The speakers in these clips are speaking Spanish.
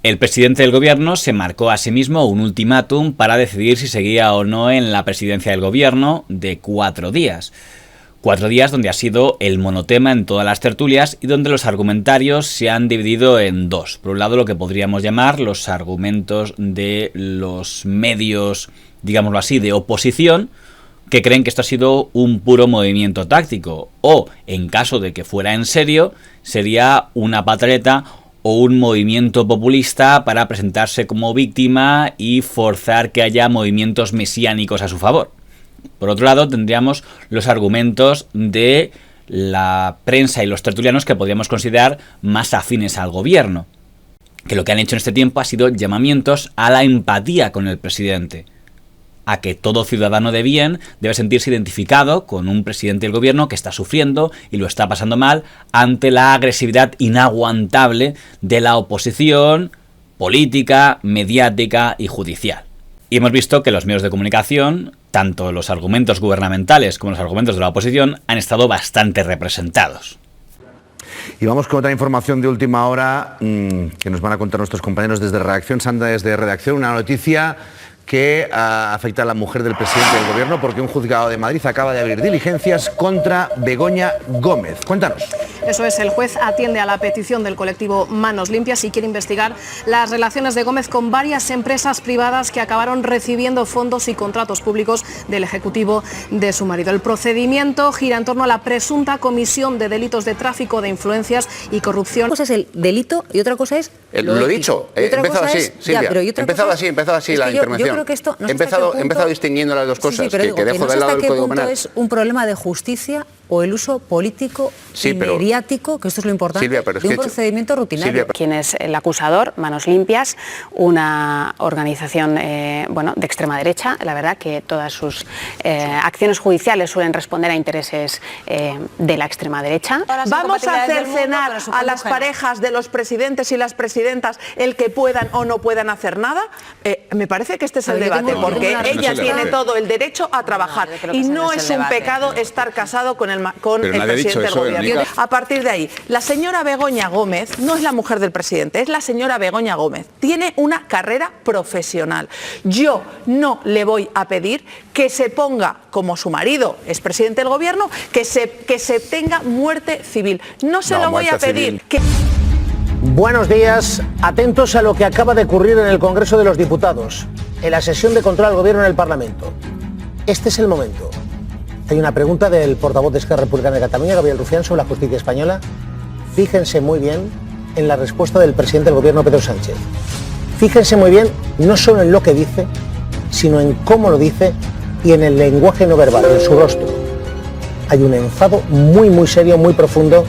El presidente del gobierno se marcó a sí mismo un ultimátum para decidir si seguía o no en la presidencia del gobierno de 4 días. 4 días donde ha sido el monotema en todas las tertulias y donde los argumentarios se han dividido en dos. Por un lado, lo que podríamos llamar los argumentos de los medios, digámoslo así, de oposición, que creen que esto ha sido un puro movimiento táctico, o, en caso de que fuera en serio, sería una pataleta o un movimiento populista para presentarse como víctima y forzar que haya movimientos mesiánicos a su favor. Por otro lado, tendríamos los argumentos de la prensa y los tertulianos que podríamos considerar más afines al gobierno, que lo que han hecho en este tiempo ha sido llamamientos a la empatía con el presidente, a que todo ciudadano de bien debe sentirse identificado con un presidente del gobierno que está sufriendo y lo está pasando mal ante la agresividad inaguantable de la oposición política, mediática y judicial. Y hemos visto que los medios de comunicación, tanto los argumentos gubernamentales como los argumentos de la oposición, han estado bastante representados. Y vamos con otra información de última hora que nos van a contar nuestros compañeros desde redacción. Sandra, desde redacción, una noticia que afecta a la mujer del presidente del gobierno porque un juzgado de Madrid acaba de abrir diligencias contra Begoña Gómez. Cuéntanos. Eso es, el juez atiende a la petición del colectivo Manos Limpias y quiere investigar las relaciones de Gómez con varias empresas privadas que acabaron recibiendo fondos y contratos públicos del ejecutivo de su marido. El procedimiento gira en torno a la presunta comisión de delitos de tráfico de influencias y corrupción. Una cosa es el delito y otra cosa es lo he dicho, he empezado así, Silvia, empezado así la intervención. Yo creo que esto no he empezado distinguiendo las dos cosas, pero que dejo de lado el Código Penal. Es un problema de justicia o el uso político y mediático, que esto es lo importante, Silvia, de un procedimiento rutinario. Silvia, ¿Quién es el acusador? Manos Limpias, una organización de extrema derecha. La verdad que todas sus acciones judiciales suelen responder a intereses de la extrema derecha. ¿Vamos a hacer cenar a las parejas de los presidentes y las presidentas el que puedan o no puedan hacer nada? Me parece que este es el debate, porque ella tiene todo el derecho a trabajar y no es un pecado estar casado con el presidente del gobierno. A partir de ahí, la señora Begoña Gómez no es la mujer del presidente, es la señora Begoña Gómez. Tiene una carrera profesional. Yo no le voy a pedir que se ponga, como su marido es presidente del gobierno, que se tenga muerte civil. No se lo voy a pedir. Buenos días, atentos a lo que acaba de ocurrir en el Congreso de los Diputados, en la sesión de control al gobierno en el Parlamento. Este es el momento. Hay una pregunta del portavoz de Esquerra Republicana de Cataluña, Gabriel Rufián, sobre la justicia española. Fíjense muy bien en la respuesta del presidente del gobierno, Pedro Sánchez. Fíjense muy bien no solo en lo que dice, sino en cómo lo dice y en el lenguaje no verbal, en su rostro. Hay un enfado muy serio, muy profundo.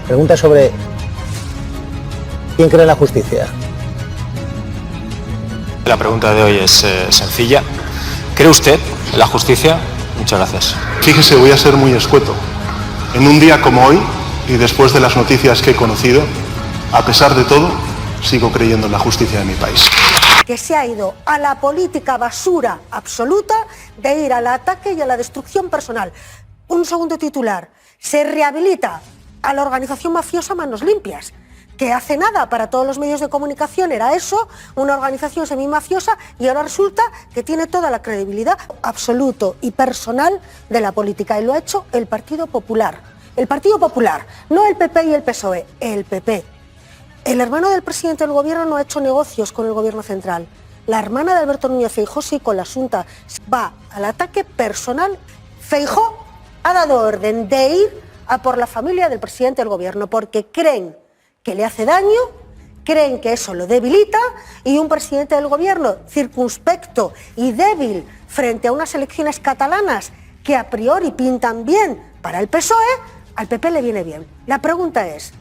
Pregunta sobre ¿quién cree en la justicia? La pregunta de hoy es sencilla. ¿Cree usted en la justicia? Muchas gracias. Fíjese, voy a ser muy escueto. En un día como hoy, y después de las noticias que he conocido, a pesar de todo, sigo creyendo en la justicia de mi país. Que se ha ido a la política basura absoluta de ir al ataque y a la destrucción personal. Un segundo titular. Se rehabilita a la organización mafiosa Manos Limpias, que hace nada para todos los medios de comunicación era eso, una organización semimafiosa, y ahora resulta que tiene toda la credibilidad absoluto y personal de la política, y lo ha hecho el Partido Popular. El Partido Popular, no el PP y el PSOE, el PP. El hermano del presidente del gobierno no ha hecho negocios con el gobierno central. La hermana de Alberto Núñez Feijóo sí, con la Xunta, va al ataque personal. Feijóo ha dado orden de ir a por la familia del presidente del gobierno porque creen que le hace daño, creen que eso lo debilita, y un presidente del gobierno circunspecto y débil frente a unas elecciones catalanas que a priori pintan bien para el PSOE, al PP le viene bien. La pregunta es,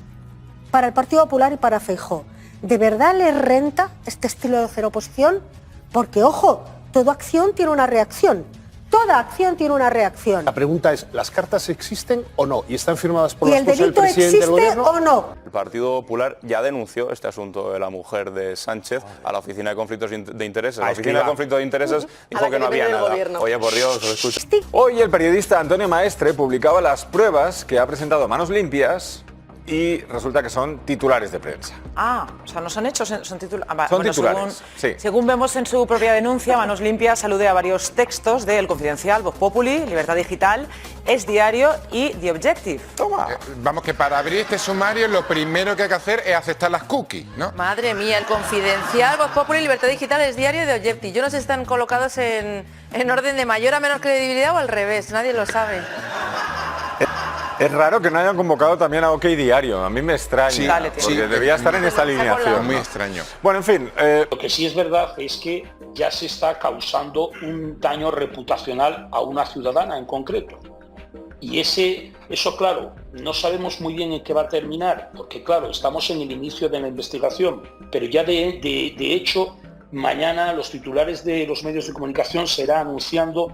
para el Partido Popular y para Feijóo, ¿de verdad les renta este estilo de hacer oposición? Porque, ojo, toda acción tiene una reacción. Toda acción tiene una reacción. La pregunta es, ¿las cartas existen o no? ¿Y están firmadas por la esposa del presidente del gobierno? ¿O no? El Partido Popular ya denunció este asunto de la mujer de Sánchez a la Oficina de Conflictos de Intereses. La Oficina de Conflictos de Intereses dijo que no había nada. Oye, por Dios, os escucho. Hoy el periodista Antonio Maestre publicaba las pruebas que ha presentado Manos Limpias y resulta que son titulares de prensa. Ah, o sea, no son hechos, son titulares. Son titulares, sí. Según vemos en su propia denuncia, Manos Limpias alude a varios textos de El Confidencial, Voz Populi, Libertad Digital, Es Diario y The Objective. Toma. Vamos, que para abrir este sumario lo primero que hay que hacer es aceptar las cookies, ¿no? Madre mía, El Confidencial, Voz Populi, Libertad Digital, Es Diario y The Objective. Yo no sé si están colocados en orden de mayor a menor credibilidad o al revés, nadie lo sabe. Es raro que no hayan convocado también a OK Diario, a mí me extraña, Sí, porque debía estar en esta alineación. Muy ¿no? extraño. Bueno, en fin. Lo que sí es verdad es que ya se está causando un daño reputacional a una ciudadana en concreto. Y eso, claro, no sabemos muy bien en qué va a terminar, porque claro, estamos en el inicio de la investigación, pero ya de hecho, mañana los titulares de los medios de comunicación serán anunciando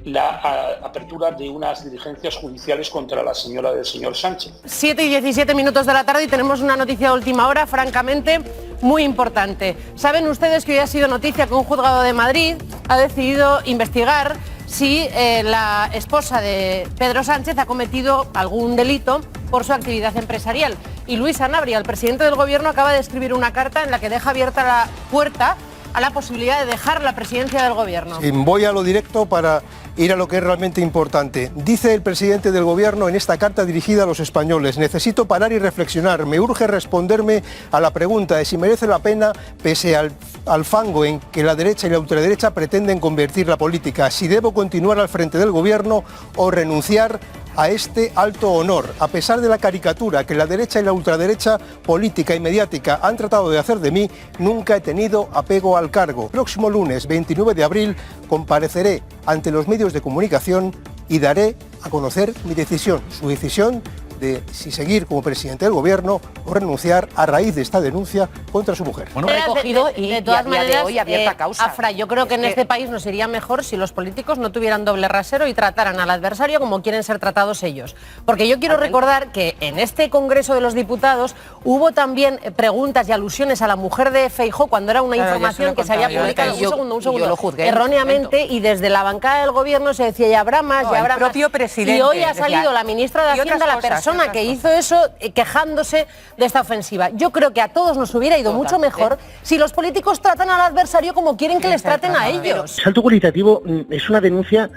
la apertura de unas diligencias judiciales contra la señora del señor Sánchez. 7:17 de la tarde y tenemos una noticia de última hora, francamente, muy importante. Saben ustedes que hoy ha sido noticia que un juzgado de Madrid ha decidido investigar si la esposa de Pedro Sánchez ha cometido algún delito por su actividad empresarial. Y Luis Sanabria, el presidente del Gobierno, acaba de escribir una carta en la que deja abierta la puerta a la posibilidad de dejar la presidencia del Gobierno. Voy a lo directo para ir a lo que es realmente importante. Dice el presidente del Gobierno en esta carta dirigida a los españoles: necesito parar y reflexionar, me urge responderme a la pregunta de si merece la pena, pese al fango en que la derecha y la ultraderecha pretenden convertir la política, si debo continuar al frente del Gobierno o renunciar a este alto honor, a pesar de la caricatura que la derecha y la ultraderecha política y mediática han tratado de hacer de mí. Nunca he tenido apego al cargo. Próximo lunes 29 de abril compareceré ante los medios de comunicación y daré a conocer mi decisión, su decisión de si seguir como presidente del Gobierno o renunciar a raíz de esta denuncia contra su mujer. Bueno, recogido y de todas maneras, hoy abierta causa. Afra, yo creo que en este país nos iría mejor si los políticos no tuvieran doble rasero y trataran al adversario como quieren ser tratados ellos. Porque yo quiero recordar que en este Congreso de los Diputados hubo también preguntas y alusiones a la mujer de Feijóo cuando era una información que se había publicado un segundo, yo lo juzgué erróneamente, y desde la bancada del Gobierno se decía ya habrá más, ya habrá más. propio presidente. Y hoy ha salido la ministra de Hacienda, la persona que hizo eso, quejándose de esta ofensiva. Yo creo que a todos nos hubiera ido mucho mejor si los políticos tratan al adversario como quieren que les traten a ellos. El salto cualitativo es una denuncia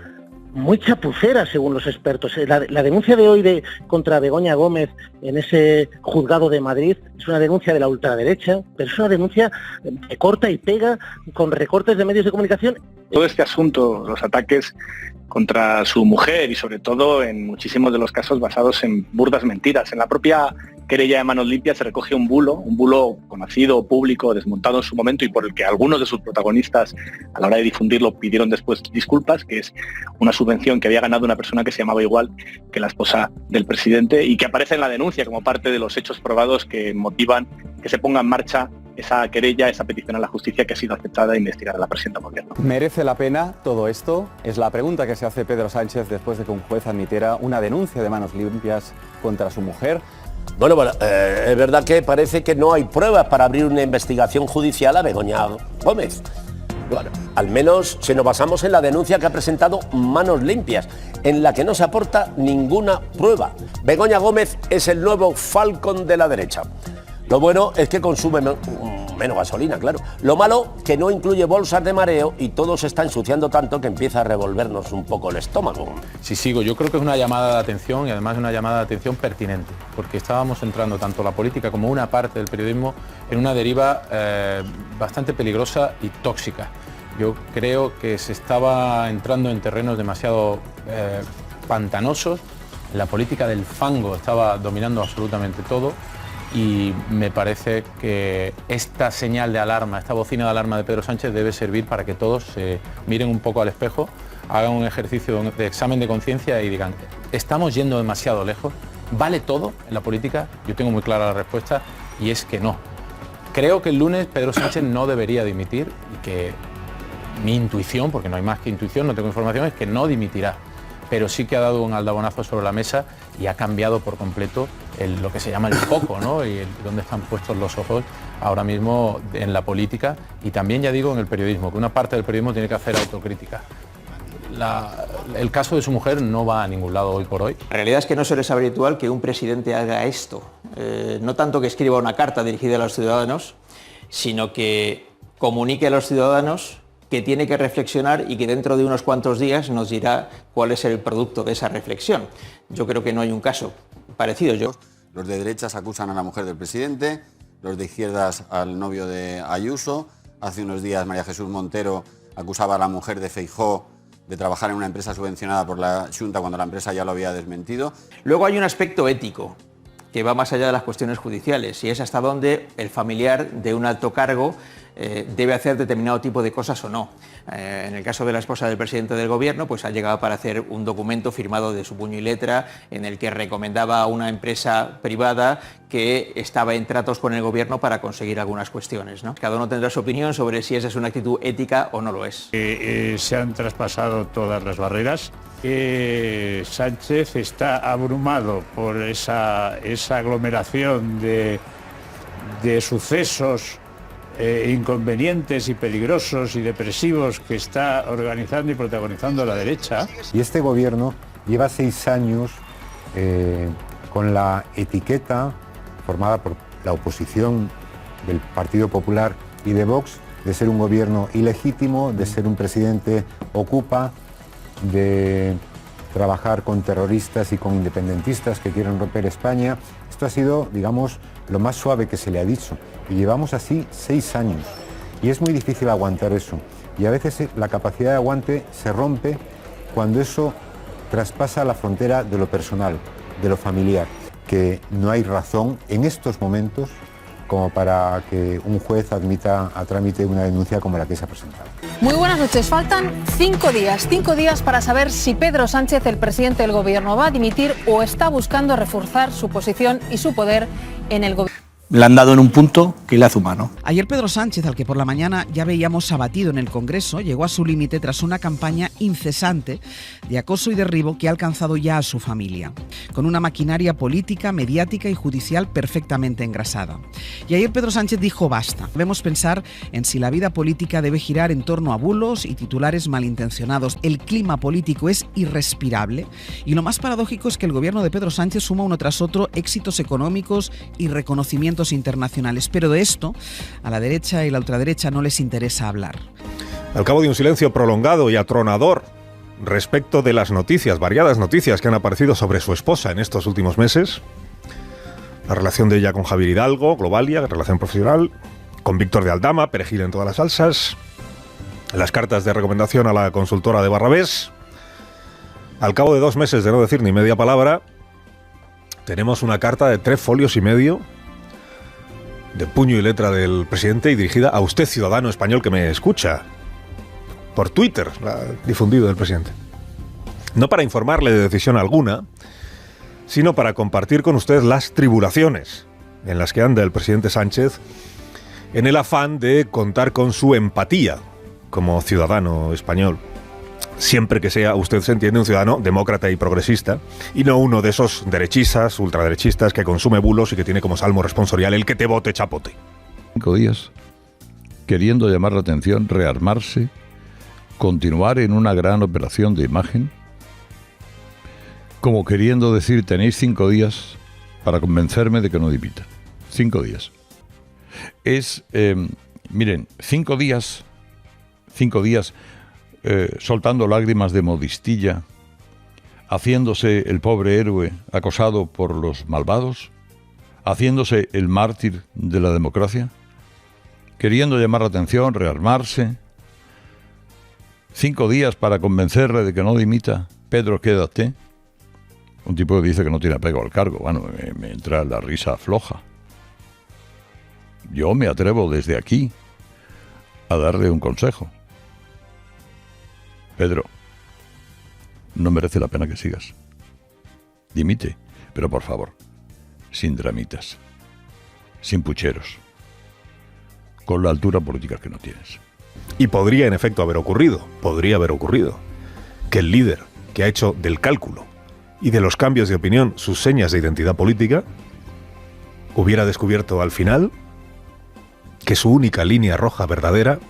muy chapucera, según los expertos. La denuncia de hoy contra Begoña Gómez en ese juzgado de Madrid es una denuncia de la ultraderecha, pero es una denuncia que corta y pega con recortes de medios de comunicación. Todo este asunto, los ataques contra su mujer y sobre todo en muchísimos de los casos basados en burdas mentiras. En la propia querella de Manos Limpias se recoge un bulo conocido, público, desmontado en su momento y por el que algunos de sus protagonistas a la hora de difundirlo pidieron después disculpas, que es una subvención que había ganado una persona que se llamaba igual que la esposa del presidente y que aparece en la denuncia como parte de los hechos probados que motivan que se ponga en marcha esa querella, esa petición a la justicia que ha sido aceptada e investigada a la presidenta del Gobierno. ¿Merece la pena todo esto? Es la pregunta que se hace Pedro Sánchez después de que un juez admitiera una denuncia de Manos Limpias contra su mujer. Bueno, es verdad que parece que no hay pruebas para abrir una investigación judicial a Begoña Gómez. Bueno, al menos si nos basamos en la denuncia que ha presentado Manos Limpias, en la que no se aporta ninguna prueba. Begoña Gómez es el nuevo Falcon de la derecha. Lo bueno es que consume menos gasolina, claro. Lo malo, que no incluye bolsas de mareo y todo se está ensuciando tanto que empieza a revolvernos un poco el estómago. Sí, sigo. Yo creo que es una llamada de atención y además una llamada de atención pertinente, porque estábamos entrando tanto la política como una parte del periodismo en una deriva bastante peligrosa y tóxica. Yo creo que se estaba entrando en terrenos demasiado pantanosos. La política del fango estaba dominando absolutamente todo. Y me parece que esta señal de alarma, esta bocina de alarma de Pedro Sánchez debe servir para que todos se miren un poco al espejo, hagan un ejercicio de examen de conciencia y digan, ¿estamos yendo demasiado lejos? ¿Vale todo en la política? Yo tengo muy clara la respuesta y es que no. Creo que el lunes Pedro Sánchez no debería dimitir y que mi intuición, porque no hay más que intuición, no tengo información, es que no dimitirá. Pero sí que ha dado un aldabonazo sobre la mesa y ha cambiado por completo lo que se llama el foco, ¿no? Y dónde están puestos los ojos ahora mismo en la política y también, ya digo, en el periodismo, que una parte del periodismo tiene que hacer autocrítica. el caso de su mujer no va a ningún lado hoy por hoy. La realidad es que no suele ser habitual que un presidente haga esto. No tanto que escriba una carta dirigida a los ciudadanos, sino que comunique a los ciudadanos que tiene que reflexionar y que dentro de unos cuantos días nos dirá cuál es el producto de esa reflexión. Yo creo que no hay un caso parecido. Los de derechas acusan a la mujer del presidente, los de izquierdas al novio de Ayuso. Hace unos días María Jesús Montero acusaba a la mujer de Feijóo de trabajar en una empresa subvencionada por la Xunta cuando la empresa ya lo había desmentido. Luego hay un aspecto ético que va más allá de las cuestiones judiciales y es hasta dónde el familiar de un alto cargo debe hacer determinado tipo de cosas o no. En el caso de la esposa del presidente del gobierno, pues ha llegado para hacer un documento firmado de su puño y letra en el que recomendaba a una empresa privada que estaba en tratos con el gobierno para conseguir algunas cuestiones, ¿no? Cada uno tendrá su opinión sobre si esa es una actitud ética o no lo es. Se han traspasado todas las barreras. Sánchez está abrumado por esa aglomeración de sucesos inconvenientes y peligrosos y depresivos que está organizando y protagonizando la derecha. Y este gobierno lleva 6 años con la etiqueta formada por la oposición del Partido Popular y de Vox de ser un gobierno ilegítimo, de ser un presidente ocupa, de trabajar con terroristas y con independentistas que quieren romper España. Esto ha sido, digamos, lo más suave que se le ha dicho. Y llevamos así 6 años. Y es muy difícil aguantar eso. Y a veces la capacidad de aguante se rompe cuando eso traspasa la frontera de lo personal, de lo familiar. Que no hay razón en estos momentos como para que un juez admita a trámite una denuncia como la que se ha presentado. Muy buenas noches. Faltan 5 días para saber si Pedro Sánchez, el presidente del gobierno, va a dimitir o está buscando reforzar su posición y su poder en el gobierno. Le han dado en un punto que le hace humano. Ayer Pedro Sánchez, al que por la mañana ya veíamos abatido en el Congreso, llegó a su límite tras una campaña incesante de acoso y derribo que ha alcanzado ya a su familia, con una maquinaria política, mediática y judicial perfectamente engrasada. Y ayer Pedro Sánchez dijo basta. Debemos pensar en si la vida política debe girar en torno a bulos y titulares malintencionados. El clima político es irrespirable y lo más paradójico es que el gobierno de Pedro Sánchez suma uno tras otro éxitos económicos y reconocimientos internacionales, pero de esto a la derecha y la ultraderecha no les interesa hablar. Al cabo de un silencio prolongado y atronador respecto de las noticias, variadas noticias que han aparecido sobre su esposa en estos últimos meses, la relación de ella con Javier Hidalgo, Globalia, relación profesional, con Víctor de Aldama, perejil en todas las salsas, las cartas de recomendación a la consultora de Barrabés, al cabo de 2 meses de no decir ni media palabra, tenemos una carta de 3 folios y medio de puño y letra del presidente y dirigida a usted, ciudadano español que me escucha. Por Twitter, la ha difundido el presidente. No para informarle de decisión alguna, sino para compartir con usted las tribulaciones en las que anda el presidente Sánchez en el afán de contar con su empatía como ciudadano español. Siempre que sea, usted se entiende, un ciudadano demócrata y progresista, y no uno de esos derechistas, ultraderechistas, que consume bulos y que tiene como salmo responsorial el que te vote chapote. 5 días, queriendo llamar la atención, rearmarse, continuar en una gran operación de imagen, como queriendo decir, tenéis 5 días para convencerme de que no dimita. 5 días. Miren, 5 días... soltando lágrimas de modistilla, haciéndose el pobre héroe acosado por los malvados, haciéndose el mártir de la democracia, queriendo llamar la atención, rearmarse. 5 días para convencerle de que no dimita. Pedro, quédate. Un tipo que dice que no tiene apego al cargo. Bueno, me entra la risa floja. Yo me atrevo desde aquí a darle un consejo. Pedro, no merece la pena que sigas. Dimite, pero por favor, sin dramitas, sin pucheros, con la altura política que no tienes. Y podría en efecto haber ocurrido, que el líder que ha hecho del cálculo y de los cambios de opinión sus señas de identidad política, hubiera descubierto al final que su única línea roja verdadera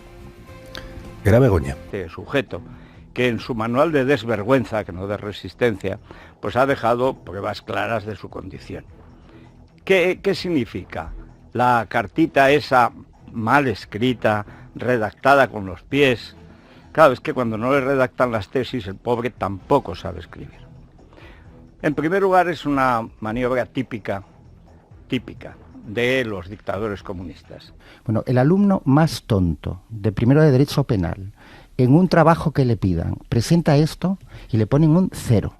era Begoña. Sujeto que en su manual de desvergüenza, que no de resistencia, pues ha dejado pruebas claras de su condición. ¿Qué significa? La cartita esa mal escrita, redactada con los pies. Claro, es que cuando no le redactan las tesis, el pobre tampoco sabe escribir. En primer lugar, es una maniobra típica de los dictadores comunistas. Bueno, el alumno más tonto de primero de Derecho Penal, en un trabajo que le pidan, presenta esto y le ponen un 0.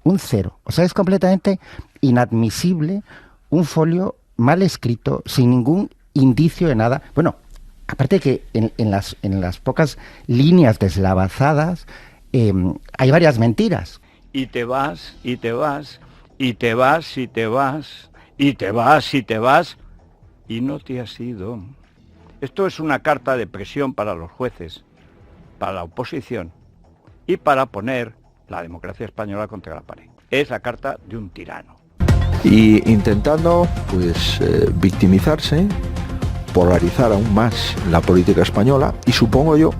Un 0. O sea, es completamente inadmisible un folio mal escrito, sin ningún indicio de nada. Bueno, aparte que en las pocas líneas deslavazadas hay varias mentiras. Y te vas, y te vas, y te vas, y te vas, y te vas, y te vas, y no te has ido. Esto es una carta de presión para los jueces, para la oposición y para poner la democracia española contra la pared. Es la carta de un tirano. Y intentando, pues, victimizarse, polarizar aún más la política española y supongo yo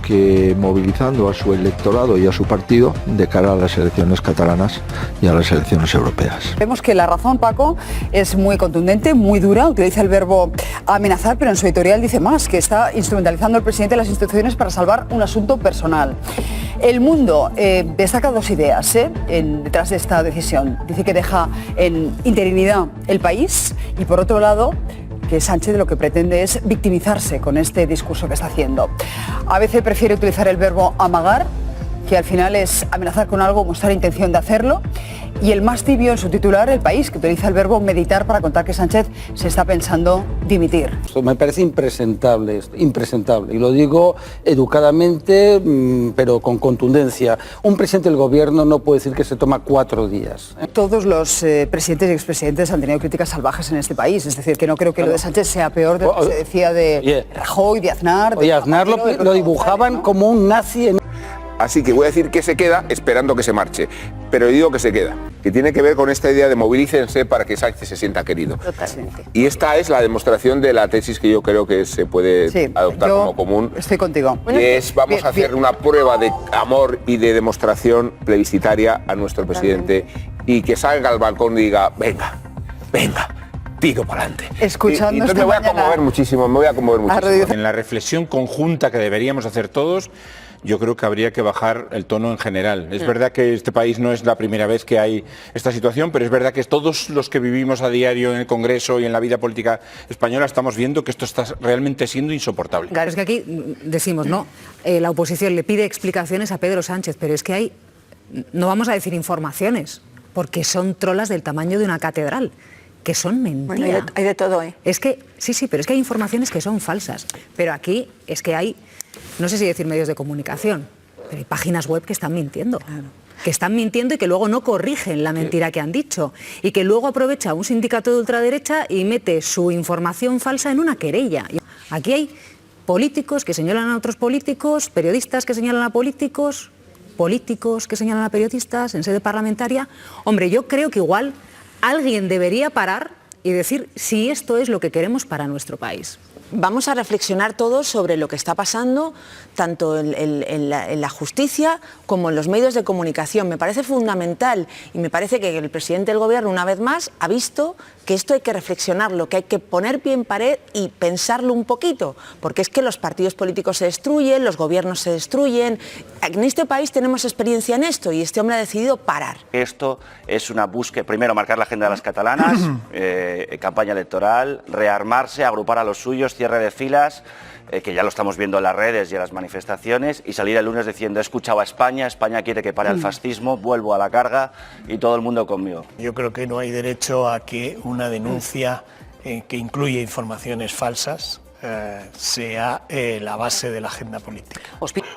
que movilizando a su electorado y a su partido de cara a las elecciones catalanas y a las elecciones europeas. Vemos que la razón, Paco, es muy contundente, muy dura, utiliza el verbo amenazar, pero en su editorial dice más, que está instrumentalizando el presidente las instituciones para salvar un asunto personal. El Mundo destaca dos ideas detrás de esta decisión. Dice que deja en interinidad el país y, por otro lado, que Sánchez lo que pretende es victimizarse con este discurso que está haciendo. A veces prefiere utilizar el verbo amagar, que al final es amenazar con algo, mostrar intención de hacerlo. Y el más tibio en su titular, El País, que utiliza el verbo meditar para contar que Sánchez se está pensando dimitir. Esto me parece impresentable, impresentable. Y lo digo educadamente, pero con contundencia. Un presidente del gobierno no puede decir que se toma 4 días. Todos los presidentes y expresidentes han tenido críticas salvajes en este país. Es decir, que no creo que lo de Sánchez sea peor de lo que se decía de Rajoy, de Aznar. Oye, Aznar lo dibujaban como un nazi. Así que voy a decir que se queda esperando que se marche. Pero digo que se queda. Que tiene que ver con esta idea de movilícense para que Sánchez se sienta querido. Totalmente. Y esta es la demostración de la tesis que yo creo que se puede adoptar como común. Estoy contigo. Que es, vamos a hacer una prueba de amor y de demostración plebiscitaria a nuestro presidente. Y que salga al balcón y diga, venga, tiro para adelante. Escuchando y entonces me voy a conmover muchísimo, En la reflexión conjunta que deberíamos hacer todos, yo creo que habría que bajar el tono en general. Es verdad que este país no es la primera vez que hay esta situación, pero es verdad que todos los que vivimos a diario en el Congreso y en la vida política española estamos viendo que esto está realmente siendo insoportable. Claro, es que aquí decimos, ¿no? La oposición le pide explicaciones a Pedro Sánchez, pero es que hay, no vamos a decir informaciones, porque son trolas del tamaño de una catedral, que son mentiras. Bueno, hay de todo, ¿eh? Es que, sí, pero es que hay informaciones que son falsas. Pero aquí es que hay, no sé si decir medios de comunicación, pero hay páginas web que están mintiendo. Claro. Que están mintiendo y que luego no corrigen la mentira que han dicho. Y que luego aprovecha un sindicato de ultraderecha y mete su información falsa en una querella. Aquí hay políticos que señalan a otros políticos, periodistas que señalan a políticos que señalan a periodistas en sede parlamentaria. Hombre, yo creo que igual alguien debería parar y decir si esto es lo que queremos para nuestro país. Vamos a reflexionar todos sobre lo que está pasando, tanto en la justicia como en los medios de comunicación. Me parece fundamental y me parece que el presidente del Gobierno, una vez más, ha visto que esto hay que reflexionarlo, que hay que poner pie en pared y pensarlo un poquito, porque es que los partidos políticos se destruyen, los gobiernos se destruyen. En este país tenemos experiencia en esto y este hombre ha decidido parar. Esto es una búsqueda, primero marcar la agenda de las catalanas, campaña electoral, rearmarse, agrupar a los suyos, cierre de filas, que ya lo estamos viendo en las redes y en las manifestaciones, y salir el lunes diciendo, he escuchado a España, España quiere que pare el fascismo, vuelvo a la carga y todo el mundo conmigo. Yo creo que no hay derecho a que una denuncia que incluye informaciones falsas sea la base de la agenda política.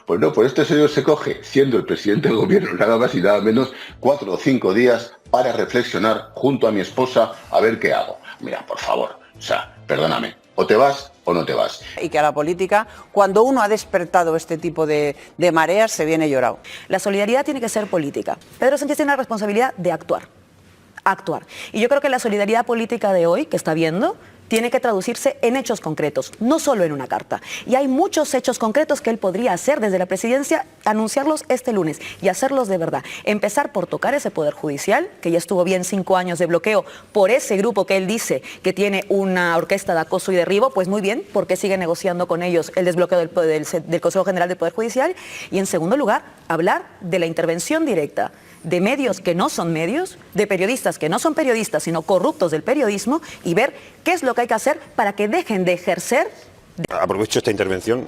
Pues no, por este señor se coge, siendo el presidente del gobierno, nada más y nada menos, 4 o 5 días para reflexionar junto a mi esposa a ver qué hago. Mira, por favor, o sea, perdóname, o te vas o no te vas. Y que a la política, cuando uno ha despertado este tipo de mareas, se viene llorado. La solidaridad tiene que ser política. Pedro Sánchez tiene la responsabilidad de actuar. Y yo creo que la solidaridad política de hoy, que está viendo, tiene que traducirse en hechos concretos, no solo en una carta. Y hay muchos hechos concretos que él podría hacer desde la presidencia, anunciarlos este lunes y hacerlos de verdad. Empezar por tocar ese poder judicial, que ya estuvo bien 5 años de bloqueo por ese grupo que él dice que tiene una orquesta de acoso y derribo, pues muy bien, porque sigue negociando con ellos el desbloqueo del Consejo General del Poder Judicial. Y en segundo lugar, hablar de la intervención directa de medios que no son medios, de periodistas que no son periodistas, sino corruptos del periodismo, y ver qué es lo que hay que hacer para que dejen de ejercer. Aprovecho esta intervención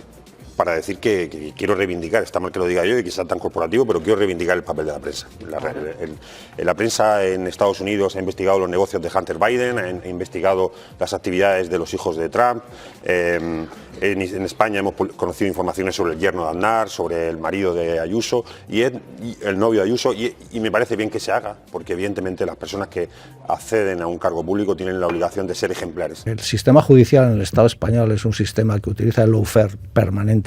para decir que quiero reivindicar, está mal que lo diga yo y que sea tan corporativo, pero quiero reivindicar el papel de la prensa. La prensa en Estados Unidos ha investigado los negocios de Hunter Biden, ha investigado las actividades de los hijos de Trump. En España hemos conocido informaciones sobre el yerno de Aznar, sobre el marido de Ayuso y el novio de Ayuso, y me parece bien que se haga, porque evidentemente las personas que acceden a un cargo público tienen la obligación de ser ejemplares. El sistema judicial en el Estado español es un sistema que utiliza el lawfare permanentemente.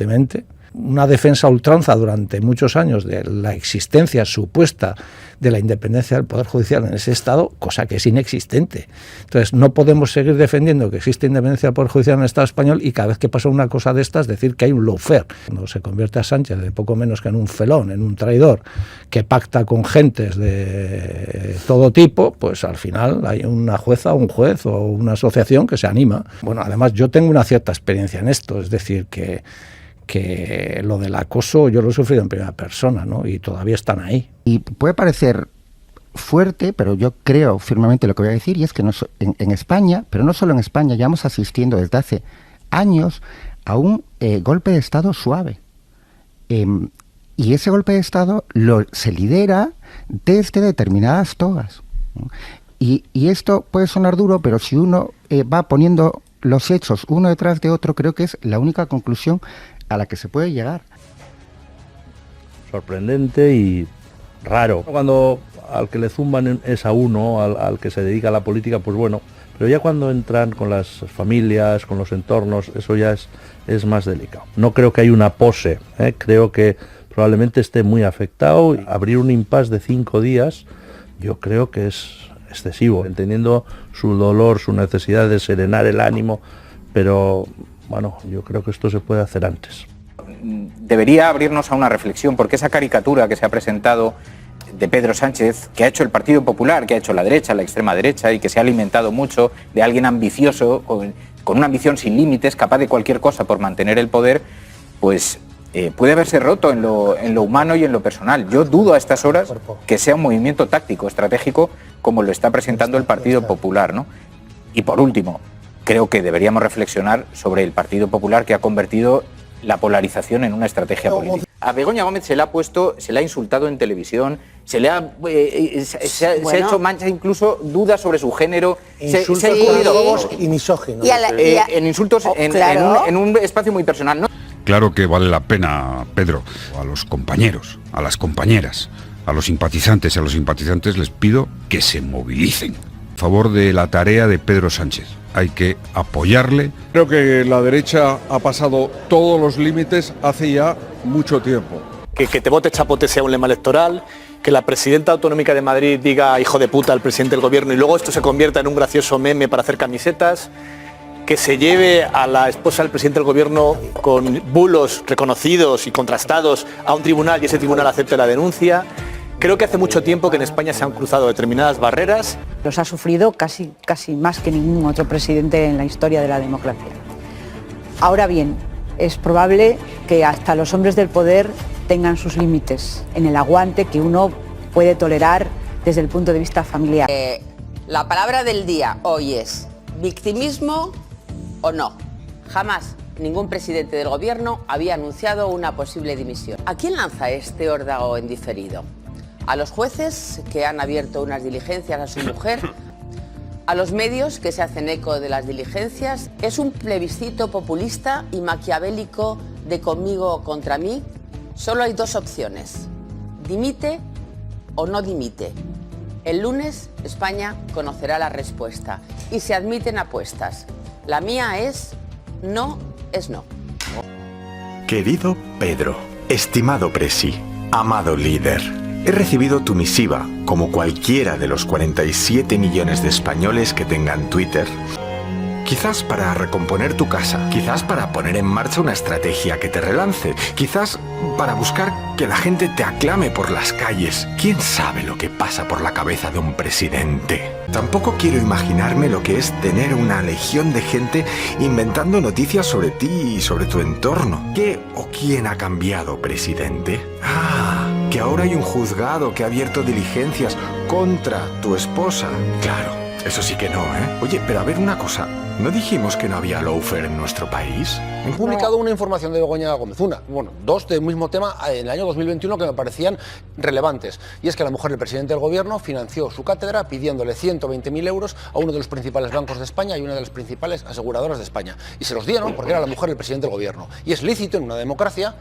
Una defensa a ultranza durante muchos años de la existencia supuesta de la independencia del Poder Judicial en ese Estado, cosa que es inexistente. Entonces, no podemos seguir defendiendo que existe independencia del Poder Judicial en el Estado español y cada vez que pasa una cosa de estas decir que hay un lawfare. Cuando se convierte a Sánchez de poco menos que en un felón, en un traidor, que pacta con gentes de todo tipo, pues al final hay una jueza, un juez o una asociación que se anima. Bueno, además yo tengo una cierta experiencia en esto, es decir, que lo del acoso yo lo he sufrido en primera persona, ¿no? Y todavía están ahí. Y puede parecer fuerte, pero yo creo firmemente lo que voy a decir, y es que en España, pero no solo en España, ya vamos asistiendo desde hace años a un golpe de Estado suave. Y ese golpe de Estado se lidera desde determinadas togas, ¿no? Y esto puede sonar duro, pero si uno va poniendo los hechos uno detrás de otro, creo que es la única conclusión a la que se puede llegar. Sorprendente y raro. Cuando al que le zumban es a uno, al que se dedica a la política, pues bueno, pero ya cuando entran con las familias, con los entornos, eso ya es más delicado. No creo que haya una pose, creo que probablemente esté muy afectado. Abrir un impasse de 5 días, yo creo que es excesivo, entendiendo su dolor, su necesidad de serenar el ánimo, pero bueno, yo creo que esto se puede hacer antes. Debería abrirnos a una reflexión, porque esa caricatura que se ha presentado de Pedro Sánchez, que ha hecho el Partido Popular, que ha hecho la derecha, la extrema derecha, y que se ha alimentado mucho de alguien ambicioso, con una ambición sin límites, capaz de cualquier cosa por mantener el poder, pues puede haberse roto en lo humano y en lo personal. Yo dudo a estas horas que sea un movimiento táctico, estratégico, como lo está presentando el Partido Popular, ¿no? Y por último, creo que deberíamos reflexionar sobre el Partido Popular, que ha convertido la polarización en una estrategia política. A Begoña Gómez se le ha insultado en televisión, se ha hecho mancha, incluso dudas sobre su género, insultos se ha incurrido y misóginos. En insultos en un espacio muy personal, ¿no? Claro que vale la pena, Pedro, a los compañeros, a las compañeras, a los simpatizantes y a los simpatizantes les pido que se movilicen a favor de la tarea de Pedro Sánchez. Hay que apoyarle. Creo que la derecha ha pasado todos los límites hace ya mucho tiempo. Que te vote chapote sea un lema electoral, que la presidenta autonómica de Madrid diga hijo de puta al presidente del gobierno y luego esto se convierta en un gracioso meme para hacer camisetas, que se lleve a la esposa del presidente del gobierno con bulos reconocidos y contrastados a un tribunal y ese tribunal acepte la denuncia. Creo que hace mucho tiempo que en España se han cruzado determinadas barreras. Los ha sufrido casi más que ningún otro presidente en la historia de la democracia. Ahora bien, es probable que hasta los hombres del poder tengan sus límites en el aguante que uno puede tolerar desde el punto de vista familiar. La palabra del día hoy es victimismo o no. Jamás ningún presidente del gobierno había anunciado una posible dimisión. ¿A quién lanza este órdago en diferido? ¿A los jueces que han abierto unas diligencias a su mujer? ¿A los medios que se hacen eco de las diligencias? ¿Es un plebiscito populista y maquiavélico de conmigo o contra mí? Solo hay dos opciones: dimite o no dimite. El lunes España conocerá la respuesta y se admiten apuestas. La mía es no es no. Querido Pedro, estimado Presi, amado líder, he recibido tu misiva, como cualquiera de los 47 millones de españoles que tengan Twitter. Quizás para recomponer tu casa, quizás para poner en marcha una estrategia que te relance, quizás para buscar que la gente te aclame por las calles. ¿Quién sabe lo que pasa por la cabeza de un presidente? Tampoco quiero imaginarme lo que es tener una legión de gente inventando noticias sobre ti y sobre tu entorno. ¿Qué o quién ha cambiado, presidente? Que ahora hay un juzgado que ha abierto diligencias contra tu esposa. Claro, eso sí que no, ¿eh? Oye, pero a ver una cosa, ¿no dijimos que no había lawfare en nuestro país? He publicado una información de Begoña Gómez, dos del mismo tema en el año 2021 que me parecían relevantes. Y es que la mujer del presidente del gobierno financió su cátedra pidiéndole 120.000 euros a uno de los principales bancos de España y una de las principales aseguradoras de España. Y se los dieron porque era la mujer del presidente del gobierno. Y es lícito en una democracia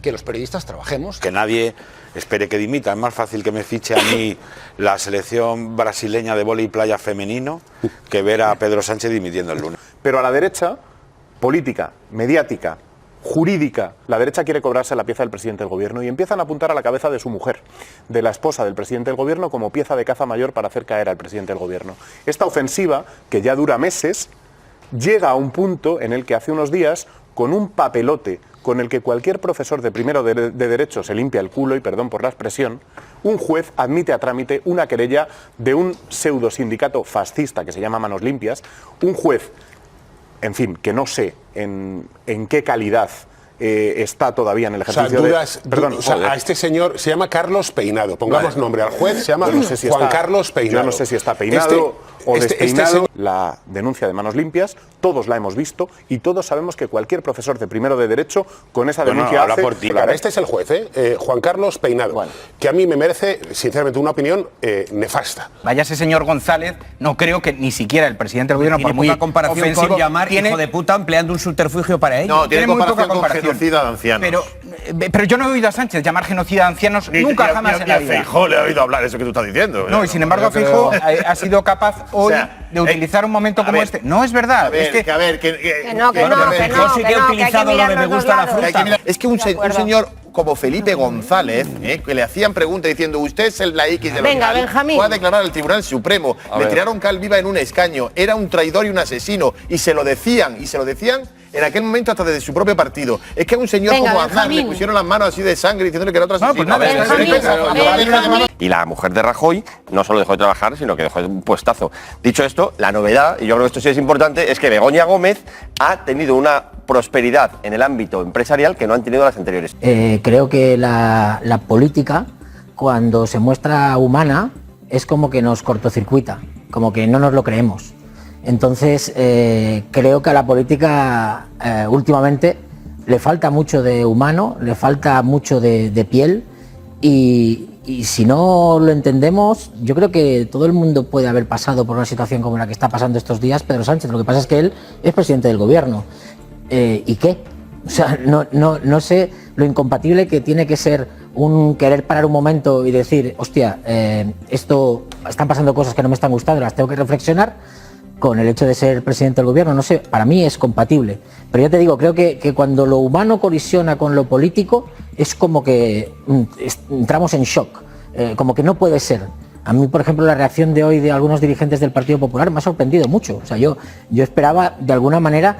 que los periodistas trabajemos. Que nadie espere que dimita. Es más fácil que me fiche a mí la selección brasileña de vóley playa femenino que ver a Pedro Sánchez dimitiendo el lunes. Pero a la derecha, política, mediática, jurídica, la derecha quiere cobrarse la pieza del presidente del gobierno y empiezan a apuntar a la cabeza de su mujer, de la esposa del presidente del gobierno, como pieza de caza mayor para hacer caer al presidente del gobierno. Esta ofensiva, que ya dura meses, llega a un punto en el que hace unos días, con un papelote con el que cualquier profesor de primero de Derecho se limpia el culo, y perdón por la expresión, un juez admite a trámite una querella de un pseudo sindicato fascista que se llama Manos Limpias, un juez, en fin, que no sé en qué calidad está todavía en el ejercicio a este señor se llama Carlos Peinado, pongamos nombre al juez, se llama Juan Carlos Peinado. Yo no sé si está peinado o despeinado. La denuncia de Manos Limpias, todos la hemos visto y todos sabemos que cualquier profesor de primero de Derecho con esa denuncia hace... Por ti. Este es el juez, Juan Carlos Peinado, que a mí me merece, sinceramente, una opinión nefasta. Vaya ese señor González, no creo que ni siquiera el presidente del gobierno, por muy ofensivo, con llamar hijo de puta empleando un subterfugio para ello. No, tiene muy poca comparación. Genocida de ancianos. Pero yo no he oído a Sánchez llamar genocida de ancianos nunca jamás en la vida. Ni a Feijóo le he oído hablar eso que tú estás diciendo. No, y sin embargo Feijóo ha sido capaz hoy de utilizar un momento como este. No es verdad. Feijóo sí que he utilizado lo de me gusta la fruta. Es que un señor como Felipe González, que le hacían preguntas diciendo usted es la X de Venga, Benjamín. fue a declarar al Tribunal Supremo, le tiraron cal viva en un escaño, era un traidor y un asesino, y se lo decían en aquel momento hasta desde su propio partido. Es que a un señor como Aznar le pusieron las manos así de sangre diciéndole que era otro asesino. Y la mujer de Rajoy no solo dejó de trabajar, sino que dejó un puestazo. Dicho esto, la novedad, y yo creo que esto sí es importante, es que Begoña Gómez ha tenido una prosperidad en el ámbito empresarial que no han tenido las anteriores. Creo que la política, cuando se muestra humana, es como que nos cortocircuita, como que no nos lo creemos. Entonces, creo que a la política últimamente le falta mucho de humano, le falta mucho de piel, y si no lo entendemos, yo creo que todo el mundo puede haber pasado por una situación como la que está pasando estos días Pedro Sánchez. Lo que pasa es que él es presidente del gobierno. ¿Y qué? O sea, no sé lo incompatible que tiene que ser un querer parar un momento y decir, hostia, están pasando cosas que no me están gustando, las tengo que reflexionar, con el hecho de ser presidente del gobierno. No sé, para mí es compatible. Pero ya te digo, creo que cuando lo humano colisiona con lo político, es como que entramos en shock, como que no puede ser. A mí, por ejemplo, la reacción de hoy de algunos dirigentes del Partido Popular me ha sorprendido mucho. O sea, yo esperaba, de alguna manera,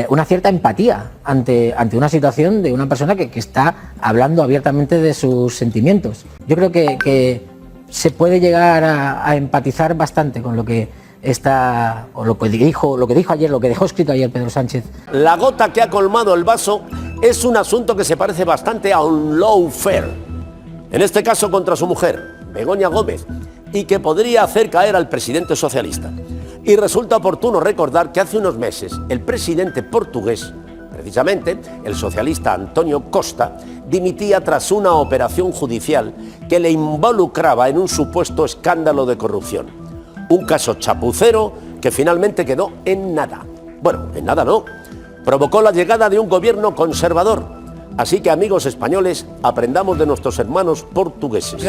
una cierta empatía ante una situación de una persona que está hablando abiertamente de sus sentimientos. Yo creo que se puede llegar a empatizar bastante con lo que dijo ayer, lo que dejó escrito ayer Pedro Sánchez. La gota que ha colmado el vaso es un asunto que se parece bastante a un lawfare, en este caso contra su mujer, Begoña Gómez, y que podría hacer caer al presidente socialista. Y resulta oportuno recordar que hace unos meses el presidente portugués, precisamente el socialista Antonio Costa, dimitía tras una operación judicial que le involucraba en un supuesto escándalo de corrupción. Un caso chapucero que finalmente quedó en nada. Bueno, en nada no. Provocó la llegada de un gobierno conservador. Así que, amigos españoles, aprendamos de nuestros hermanos portugueses.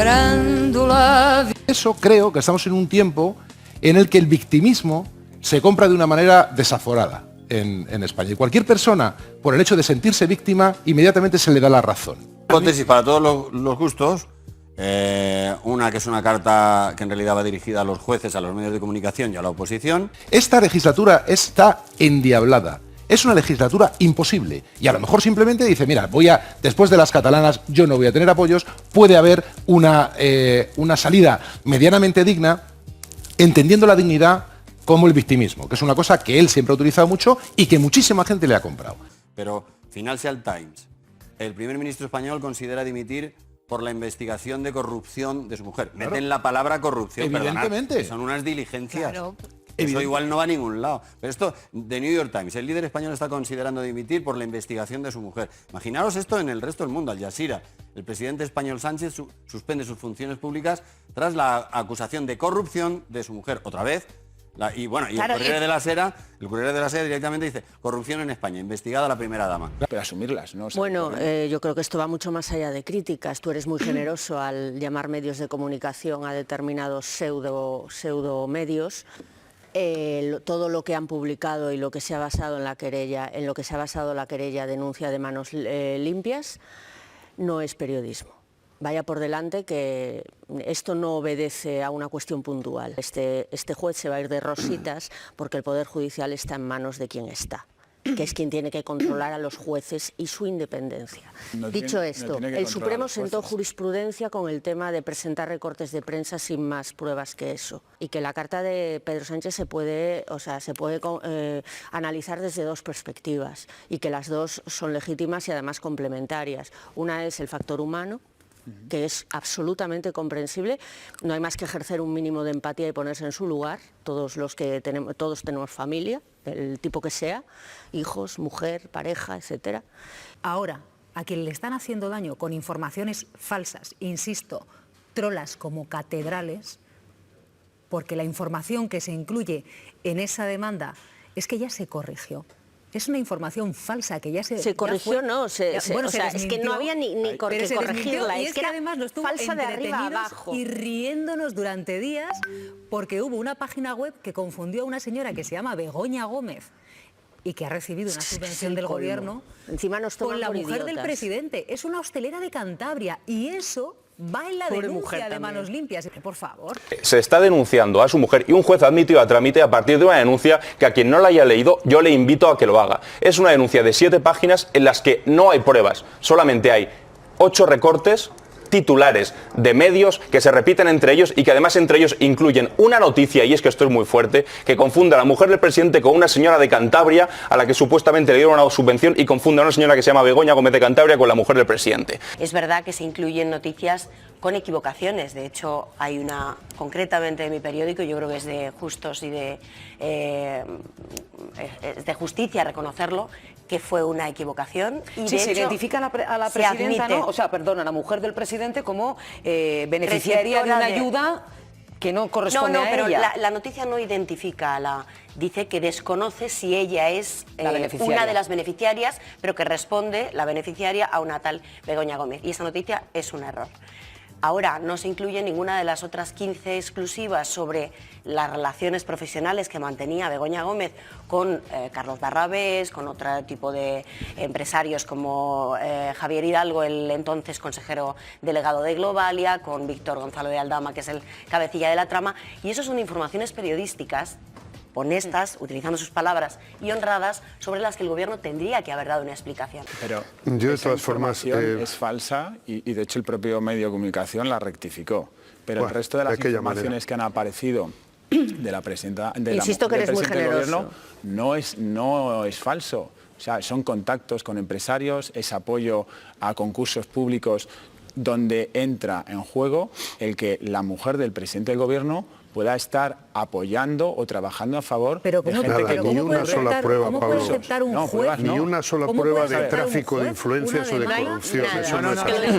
Eso creo que estamos en un tiempo en el que el victimismo se compra de una manera desaforada en España. Y cualquier persona, por el hecho de sentirse víctima, inmediatamente se le da la razón. Hipótesis para todos los gustos. Una que es una carta que en realidad va dirigida a los jueces, a los medios de comunicación y a la oposición. Esta legislatura está endiablada. Es una legislatura imposible. Y a lo mejor simplemente dice, mira, después de las catalanas yo no voy a tener apoyos, puede haber una salida medianamente digna, entendiendo la dignidad como el victimismo, que es una cosa que él siempre ha utilizado mucho y que muchísima gente le ha comprado. Pero Financial Times, el primer ministro español considera dimitir por la investigación de corrupción de su mujer. Claro. Meten la palabra corrupción, Evidentemente. perdonad, que son unas diligencias. Claro. Eso igual no va a ningún lado. Pero esto, The New York Times, el líder español está considerando dimitir por la investigación de su mujer. Imaginaros esto en el resto del mundo, Al Jazeera. El presidente español Sánchez suspende sus funciones públicas tras la acusación de corrupción de su mujer. Otra vez. Y el Corriere de la Sera directamente dice corrupción en España, investigada la primera dama. Pero asumirlas, ¿no? Bueno, yo creo que esto va mucho más allá de críticas. Tú eres muy generoso al llamar medios de comunicación a determinados pseudo medios. Todo lo que han publicado y lo que se ha basado en la querella, denuncia de Manos Limpias, no es periodismo. Vaya por delante que esto no obedece a una cuestión puntual. Este juez se va a ir de rositas porque el Poder Judicial está en manos de quien está, que es quien tiene que controlar a los jueces y su independencia. Dicho esto, el Supremo sentó jurisprudencia con el tema de presentar recortes de prensa sin más pruebas que eso, y que la carta de Pedro Sánchez se puede analizar desde dos perspectivas, y que las dos son legítimas y además complementarias. Una es el factor humano, que es absolutamente comprensible. No hay más que ejercer un mínimo de empatía y ponerse en su lugar. Todos tenemos familia, el tipo que sea, hijos, mujer, pareja, etcétera. Ahora, a quien le están haciendo daño con informaciones falsas, insisto, trolas como catedrales, porque la información que se incluye en esa demanda es que ya se corrigió. Es una información falsa que ya se corrigió, no, es que no había ni que corregirla, es que además nos estuvo falsa de arriba a abajo y riéndonos durante días porque hubo una página web que confundió a una señora que se llama Begoña Gómez y que ha recibido una subvención del gobierno con la mujer del presidente. Es una hostelera de Cantabria y eso va en la denuncia de Manos Limpias. Por favor. Se está denunciando a su mujer y un juez ha admitido a trámite a partir de una denuncia que a quien no la haya leído yo le invito a que lo haga. Es una denuncia de 7 páginas en las que no hay pruebas, solamente hay 8 recortes titulares de medios que se repiten entre ellos y que además entre ellos incluyen una noticia, y es que esto es muy fuerte, que confunde a la mujer del presidente con una señora de Cantabria a la que supuestamente le dieron una subvención y confunde a una señora que se llama Begoña Gómez de Cantabria con la mujer del presidente. Es verdad que se incluyen noticias con equivocaciones. De hecho, hay una concretamente de mi periódico, yo creo que es de justos y de justicia reconocerlo, que fue una equivocación. Y sí, de se hecho, identifica a la presidenta, ¿no? O sea, a la mujer del presidente como beneficiaria de una ayuda que no corresponde a ella. No, pero la noticia no identifica dice que desconoce si ella es una de las beneficiarias, pero que responde la beneficiaria a una tal Begoña Gómez. Y esa noticia es un error. Ahora, no se incluye ninguna de las otras 15 exclusivas sobre las relaciones profesionales que mantenía Begoña Gómez con Carlos Barrabés, con otro tipo de empresarios como Javier Hidalgo, el entonces consejero delegado de Globalia, con Víctor Gonzalo de Aldama, que es el cabecilla de la trama. Y eso son informaciones periodísticas honestas, utilizando sus palabras y honradas, sobre las que el gobierno tendría que haber dado una explicación. Pero yo de todas formas es falsa y de hecho el propio medio de comunicación la rectifica. Pero el resto de las informaciones que han aparecido de la presidenta del gobierno no es falso. O sea, son contactos con empresarios, es apoyo a concursos públicos donde entra en juego el que la mujer del presidente del gobierno pueda estar apoyando o trabajando a favor de gente que ni una sola prueba, Pablo, ni una sola prueba de tráfico de influencias o de corrupción.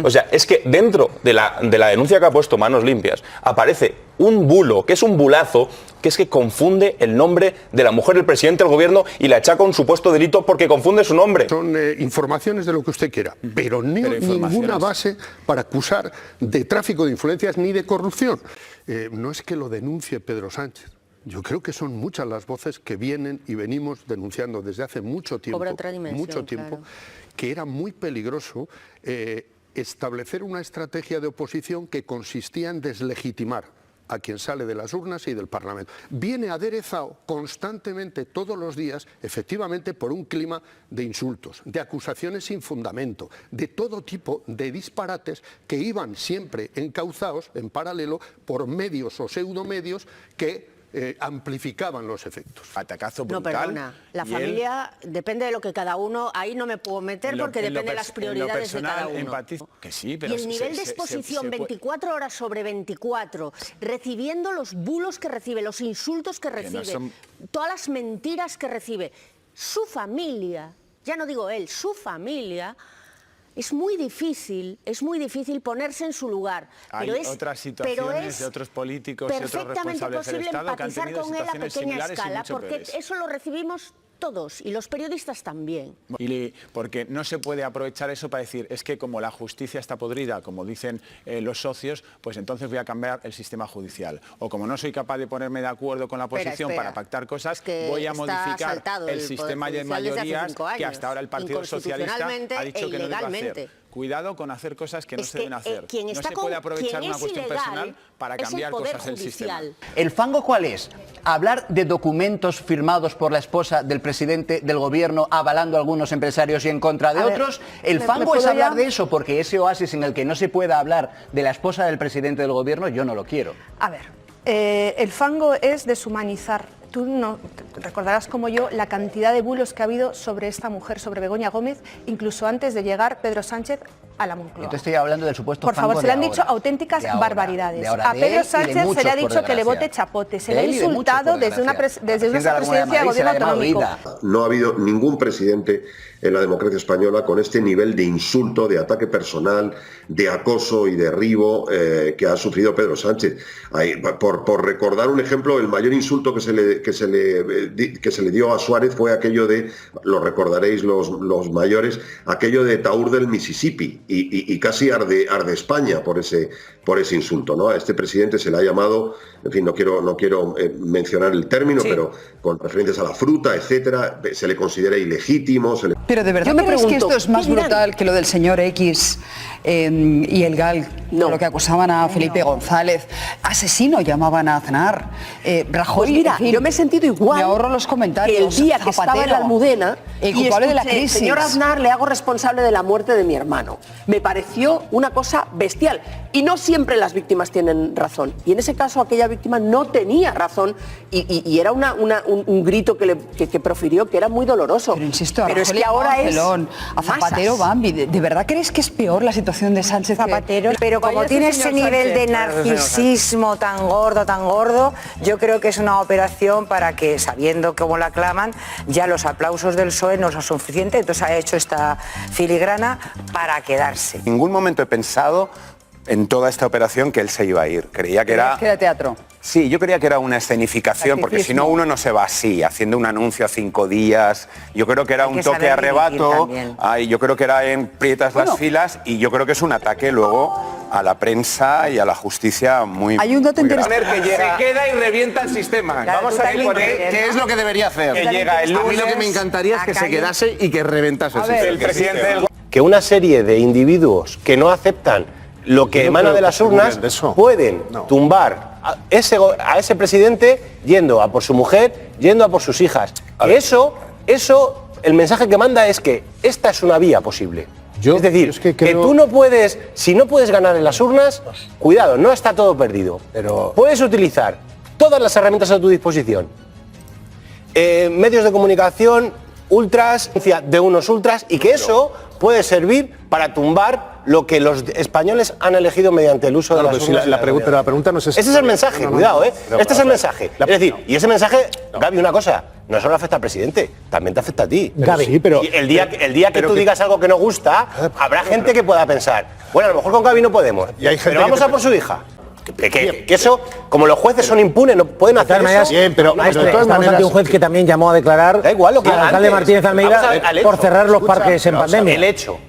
O sea, es que dentro de la denuncia que ha puesto Manos Limpias aparece un bulo, que es un bulazo, que es que confunde el nombre de la mujer del presidente del gobierno y la achaca un supuesto delito porque confunde su nombre. Son informaciones de lo que usted quiera, pero ninguna base para acusar de tráfico de influencias ni de corrupción. No es que lo denuncie Pedro Sánchez. Yo creo que son muchas las voces que vienen y venimos denunciando desde hace mucho tiempo, claro, que era muy peligroso establecer una estrategia de oposición que consistía en deslegitimar a quien sale de las urnas y del Parlamento. Viene aderezado constantemente, todos los días, efectivamente, por un clima de insultos, de acusaciones sin fundamento, de todo tipo de disparates que iban siempre encauzados en paralelo por medios o pseudomedios que amplificaban los efectos. Atacazo brutal. No, perdona. La familia depende de lo que cada uno... Ahí no me puedo meter porque depende de las prioridades de cada uno. Que sí, pero y el nivel de exposición 24 horas sobre 24, recibiendo los bulos que recibe, los insultos que recibe, todas las mentiras que recibe, su familia, ya no digo él, su familia... Es muy difícil ponerse en su lugar. Hay otras situaciones de otros políticos y otros responsables del Estado que han tenido situaciones similares y mucho porque peores. eso lo recibimos todos y los periodistas también. Y porque no se puede aprovechar eso para decir, es que como la justicia está podrida, como dicen los socios, pues entonces voy a cambiar el sistema judicial. O como no soy capaz de ponerme de acuerdo con la oposición para pactar cosas, voy a modificar el sistema de mayorías que hasta ahora el Partido Socialista ha dicho que no debe hacer. Cuidado con hacer cosas que no se deben hacer. No se puede aprovechar una cuestión personal para cambiar cosas del sistema. ¿El fango cuál es? Hablar de documentos firmados por la esposa del presidente del gobierno avalando a algunos empresarios y en contra de otros. El fango es hablar de eso, porque ese oasis en el que no se pueda hablar de la esposa del presidente del gobierno, yo no lo quiero. A ver, el fango es deshumanizar. Tú no recordarás como yo la cantidad de bulos que ha habido sobre esta mujer, sobre Begoña Gómez, incluso antes de llegar Pedro Sánchez a la Moncloa. Entonces estoy hablando del supuesto Por favor, se le han dicho auténticas barbaridades. A Pedro Sánchez se le ha dicho que le vote chapote, se le ha insultado desde una presidencia de gobierno autonómico. No ha habido ningún presidente en la democracia española con este nivel de insulto, de ataque personal, de acoso y derribo que ha sufrido Pedro Sánchez. Por recordar un ejemplo, el mayor insulto que se le dio a Suárez fue aquello de, lo recordaréis los mayores, aquello de Taur del Mississippi, y casi arde España por ese insulto, ¿no? A este presidente se le ha llamado, en fin, no quiero mencionar el término, pero con referencias a la fruta, etcétera, se le considera ilegítimo. Pero de verdad, ¿crees que esto es más brutal que lo del señor X y el GAL, lo que acusaban a Felipe González? Asesino llamaban a Aznar. Rajoy, pues mira, yo me he sentido igual. Me ahorro los comentarios. Que el día que estaba en la Almudena, el culpable de la crisis. Señor Aznar, le hago responsable de la muerte de mi hermano. Me pareció una cosa bestial. Y no siempre las víctimas tienen razón. Y en ese caso aquella víctima no tenía razón y era un grito que profirió que era muy doloroso. Pero insisto, pero es que ahora es a Zapatero, Bambi. ¿De verdad crees que es peor la situación de Sánchez Zapatero? Pero como tiene ese nivel de narcisismo tan gordo, yo creo que es una operación para que, sabiendo cómo la claman, ya los aplausos del PSOE no son suficientes, entonces ha hecho esta filigrana para quedarse. En ningún momento he pensado en toda esta operación que él se iba a ir. Creía que era teatro. Sí, yo creía que era una escenificación, porque si no uno no se va así, haciendo un anuncio a 5 días. Yo creo que era un toque a arrebato, yo creo que era en prietas las filas, y yo creo que es un ataque luego a la prensa y a la justicia muy Hay un dato interesante. Se queda y revienta el sistema. Claro, vamos a ver qué es lo que debería hacer. Que llega el lunes. A mí lo que me encantaría es que se quedase y que reventase el sistema. El presidente del... Que una serie de individuos que no aceptan lo que emana de las urnas pueden tumbar a ese presidente yendo a por su mujer, yendo a por sus hijas. Que eso, el mensaje que manda es que esta es una vía posible. Es decir, que tú no puedes, si no puedes ganar en las urnas, cuidado, no está todo perdido. Pero puedes utilizar todas las herramientas a tu disposición. Medios de comunicación, ultras, de unos ultras, y que eso puede servir para tumbar lo que los españoles han elegido mediante el uso de las urnas. Pero la pregunta no es esa. Ese es el mensaje, cuidado, ¿eh? Este es el mensaje. Es decir, y ese mensaje, Gaby, una cosa, no solo afecta al presidente, también te afecta a ti. Gaby, sí, pero... Y el día que tú digas algo que no gusta, habrá gente que pueda pensar, bueno, a lo mejor con Gaby no podemos, pero vamos a por su hija. que eso, como los jueces son impunes, no pueden hacer eso. Bien, pero de todas estamos maneras, ante un juez que también llamó a declarar da igual lo que al alcalde antes. Martínez Almeida por cerrar los parques en pandemia.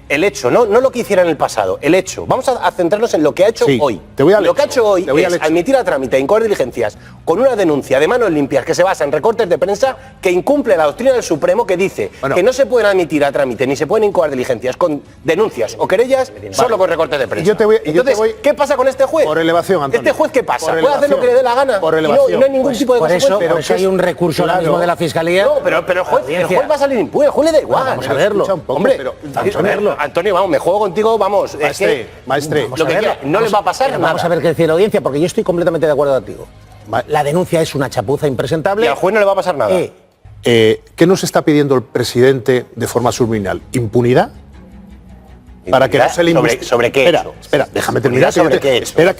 El hecho, no lo que hiciera en el pasado, el hecho. Vamos a centrarnos en lo que ha hecho hoy. Lo que ha hecho hoy es admitir a trámite, incoar diligencias, con una denuncia de manos limpias que se basa en recortes de prensa que incumple la doctrina del Supremo que dice que no se pueden admitir a trámite ni se pueden incoar diligencias con denuncias o querellas solo con recortes de prensa. Entonces, ¿qué pasa con este juez? Por elevación, Antonio. ¿Este juez qué pasa? Por ¿Puede hacer lo que le dé la gana? Por y elevación. no hay ningún tipo de consecuencia. Por eso hay un recurso ahora mismo de la Fiscalía. No, pero el juez va a salir impune, el juez le da igual. Vamos a verlo. Hombre, vamos a verlo. Antonio, vamos, me juego contigo, vamos. Maestre, lo que quiera, no les va a pasar nada. Vamos a ver qué dice la audiencia, porque yo estoy completamente de acuerdo contigo. La denuncia es una chapuza impresentable. Y al juez no le va a pasar nada. ¿Qué nos está pidiendo el presidente de forma subliminal? ¿Impunidad? Para que no se le ¿Sobre qué hecho? Espera, déjame terminar. ¿Sobre qué hecho? Espera,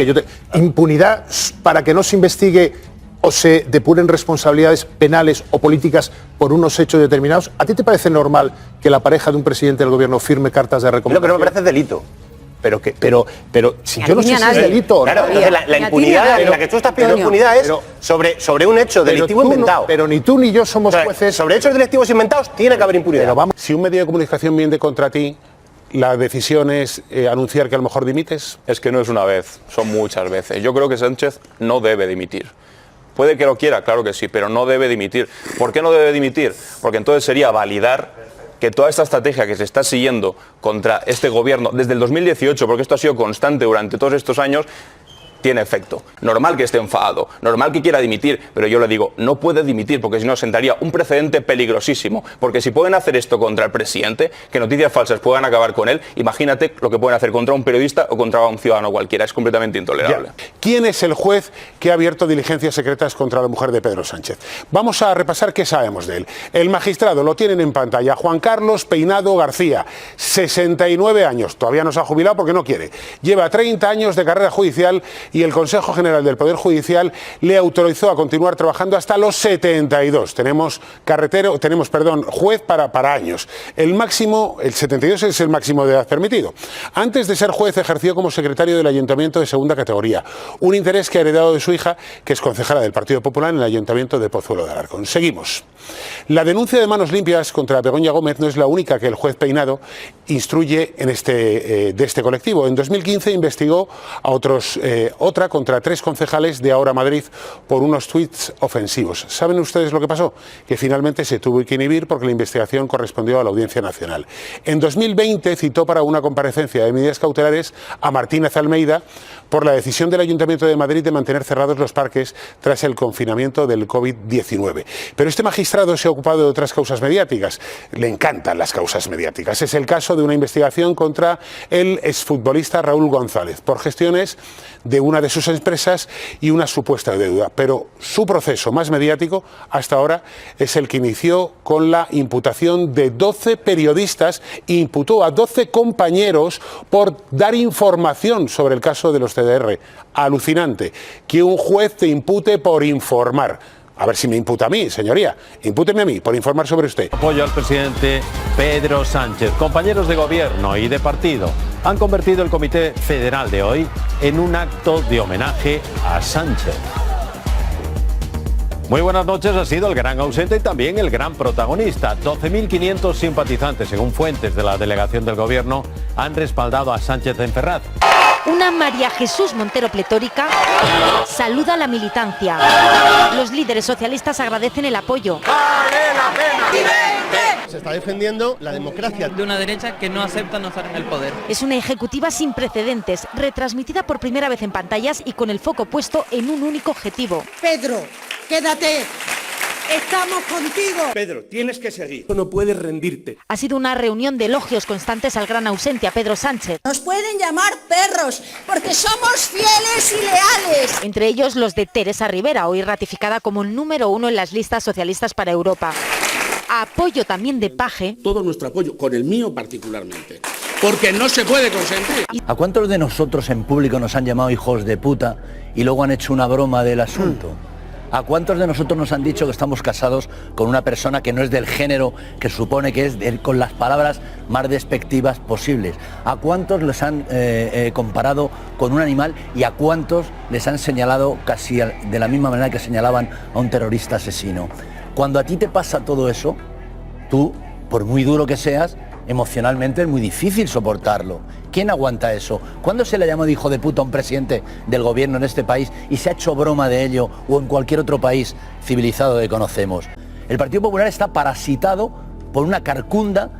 impunidad para que no se investigue o se depuren responsabilidades penales o políticas por unos hechos determinados. ¿A ti te parece normal que la pareja de un presidente del gobierno firme cartas de recomendación? Lo que no me parece es delito. Pero si yo no sé si es delito. Claro, entonces la impunidad, la que tú estás pidiendo impunidad es sobre un hecho delictivo inventado. Pero ni tú ni yo somos jueces. Sobre hechos delictivos inventados tiene que haber impunidad. Pero vamos, si un medio de comunicación miente contra ti, ¿la decisión es anunciar que a lo mejor dimites? Es que no es una vez, son muchas veces. Yo creo que Sánchez no debe dimitir. Puede que lo quiera, claro que sí, pero no debe dimitir. ¿Por qué no debe dimitir? Porque entonces sería validar que toda esta estrategia que se está siguiendo contra este gobierno desde el 2018, porque esto ha sido constante durante todos estos años, tiene efecto. Normal que esté enfadado, normal que quiera dimitir, pero yo le digo, no puede dimitir porque si no sentaría un precedente peligrosísimo, porque si pueden hacer esto contra el presidente, que noticias falsas puedan acabar con él, imagínate lo que pueden hacer contra un periodista o contra un ciudadano cualquiera, es completamente intolerable. Ya. ¿Quién es el juez que ha abierto diligencias secretas contra la mujer de Pedro Sánchez? Vamos a repasar qué sabemos de él. El magistrado, lo tienen en pantalla, Juan Carlos Peinado García, 69 años, todavía no se ha jubilado porque no quiere, lleva 30 años de carrera judicial y el Consejo General del Poder Judicial le autorizó a continuar trabajando hasta los 72. Tenemos juez para años. El 72 es el máximo de edad permitido. Antes de ser juez ejerció como secretario del Ayuntamiento de segunda categoría, un interés que ha heredado de su hija, que es concejala del Partido Popular en el Ayuntamiento de Pozuelo de Alarcón. Seguimos. La denuncia de manos limpias contra Begoña Gómez no es la única que el juez Peinado instruye de este colectivo. En 2015 investigó a otra contra 3 concejales de Ahora Madrid por unos tuits ofensivos. ¿Saben ustedes lo que pasó? Que finalmente se tuvo que inhibir porque la investigación correspondió a la Audiencia Nacional. En 2020 citó para una comparecencia de medidas cautelares a Martínez Almeida por la decisión del Ayuntamiento de Madrid de mantener cerrados los parques tras el confinamiento del COVID-19. Pero este magistrado se ha ocupado de otras causas mediáticas. Le encantan las causas mediáticas. Es el caso de una investigación contra el exfutbolista Raúl González por gestiones de una de sus empresas y una supuesta deuda. Pero su proceso más mediático hasta ahora es el que inició con la imputación de 12 periodistas, imputó a 12 compañeros por dar información sobre el caso de los CDR. Alucinante que un juez te impute por informar. A ver si me imputa a mí, señoría. Impúteme a mí por informar sobre usted. Apoyo al presidente Pedro Sánchez. Compañeros de gobierno y de partido han convertido el Comité Federal de hoy en un acto de homenaje a Sánchez. Muy buenas noches, ha sido el gran ausente y también el gran protagonista. 12.500 simpatizantes, según fuentes de la delegación del gobierno, han respaldado a Sánchez en Ferraz. Una María Jesús Montero pletórica saluda a la militancia. Los líderes socialistas agradecen el apoyo. ¡Vale la pena! Se está defendiendo la democracia de una derecha que no acepta no estar en el poder. Es una ejecutiva sin precedentes, retransmitida por primera vez en pantallas y con el foco puesto en un único objetivo. Pedro, quédate. ¡Estamos contigo! Pedro, tienes que seguir. No puedes rendirte. Ha sido una reunión de elogios constantes al gran ausente, a Pedro Sánchez. Nos pueden llamar perros, porque somos fieles y leales. Entre ellos los de Teresa Rivera, hoy ratificada como el número 1 en las listas socialistas para Europa. Apoyo también de Paje. Todo nuestro apoyo, con el mío particularmente. Porque no se puede consentir. ¿A cuántos de nosotros en público nos han llamado hijos de puta y luego han hecho una broma del asunto? ¿A cuántos de nosotros nos han dicho que estamos casados con una persona que no es del género que supone que es con las palabras más despectivas posibles? ¿A cuántos les han comparado con un animal y a cuántos les han señalado casi de la misma manera que señalaban a un terrorista asesino? Cuando a ti te pasa todo eso, tú, por muy duro que seas, emocionalmente es muy difícil soportarlo. ¿Quién aguanta eso? ¿Cuándo se le llamó de hijo de puta a un presidente del gobierno en este país y se ha hecho broma de ello o en cualquier otro país civilizado que conocemos? El Partido Popular está parasitado por una carcunda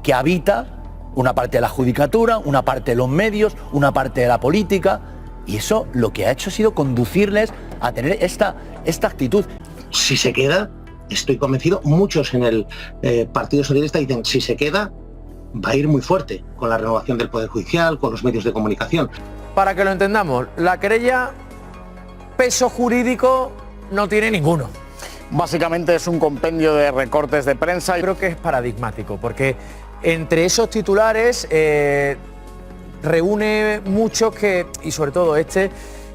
que habita una parte de la judicatura, una parte de los medios, una parte de la política, y eso lo que ha hecho ha sido conducirles a tener esta actitud. Si se queda, estoy convencido, muchos en el Partido Socialista dicen, si se queda, va a ir muy fuerte con la renovación del Poder Judicial, con los medios de comunicación. Para que lo entendamos, la querella, peso jurídico no tiene ninguno. Básicamente es un compendio de recortes de prensa. Creo que es paradigmático, porque entre esos titulares reúne muchos y sobre todo